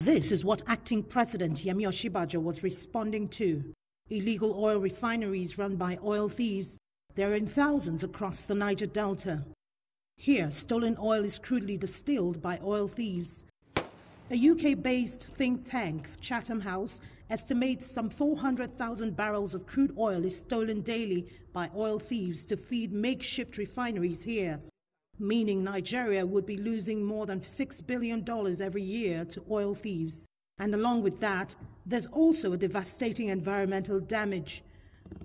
This is what acting President Yemi Osinbajo was responding to. Illegal oil refineries run by oil thieves. There are in thousands across the Niger Delta. Here, stolen oil is crudely distilled by oil thieves. A UK-based think tank, Chatham House, estimates some 400,000 barrels of crude oil is stolen daily by oil thieves to feed makeshift refineries here, meaning Nigeria would be losing more than $6 billion every year to oil thieves. And along with that, there's also a devastating environmental damage.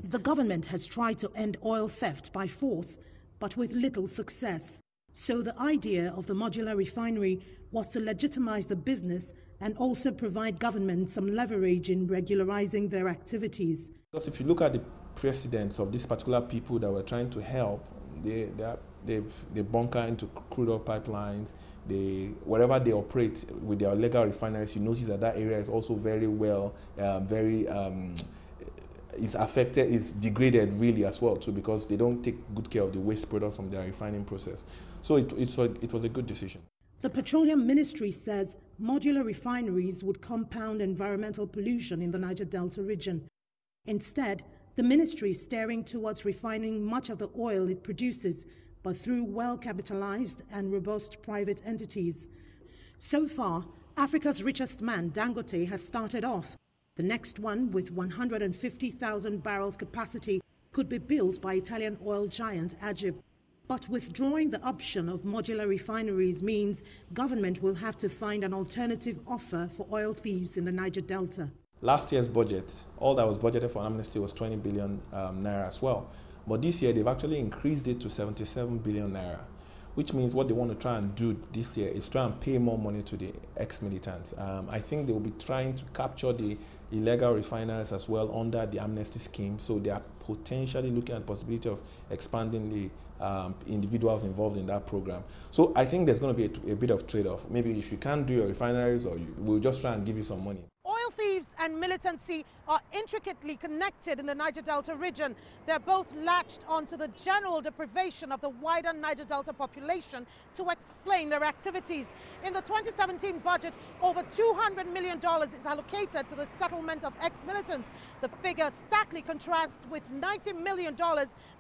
The government has tried to end oil theft by force, but with little success. So the idea of the modular refinery was to legitimize the business and also provide government some leverage in regularizing their activities. Because if you look at the precedents of these particular people that were trying to help, they bunker into crude oil pipelines. Wherever they operate with their legal refineries, you notice that area is also very well, is affected, is degraded really as well too, because they don't take good care of the waste products from their refining process. So it was a good decision. The Petroleum Ministry says modular refineries would compound environmental pollution in the Niger Delta region. Instead, the ministry is steering towards refining much of the oil it produces, but through well-capitalized and robust private entities. So far, Africa's richest man, Dangote, has started off. The next one, with 150,000 barrels capacity, could be built by Italian oil giant Agib. But withdrawing the option of modular refineries means government will have to find an alternative offer for oil thieves in the Niger Delta. Last year's budget, all that was budgeted for amnesty was 20 billion naira as well. But this year, they've actually increased it to 77 billion naira, which means what they want to try and do this year is try and pay more money to the ex-militants. I think they will be trying to capture the illegal refiners as well under the amnesty scheme. So they are potentially looking at the possibility of expanding the individuals involved in that program. So I think there's going to be a bit of trade-off. Maybe if you can't do your refineries, or we'll just try and give you some money. Oil thieves and militancy are intricately connected in the Niger Delta region. They're both latched onto the general deprivation of the wider Niger Delta population to explain their activities. In the 2017 budget, over $200 million is allocated to the settlement of ex-militants. The figure starkly contrasts with $90 million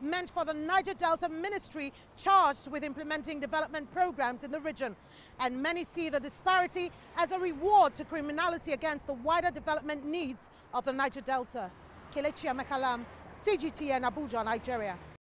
meant for the Niger Delta Ministry charged with implementing development programs in the region. And many see the disparity as a reward to criminality against the wider development needs of the Niger Delta. Kelechi, Emekalam, CGTN, Abuja, Nigeria.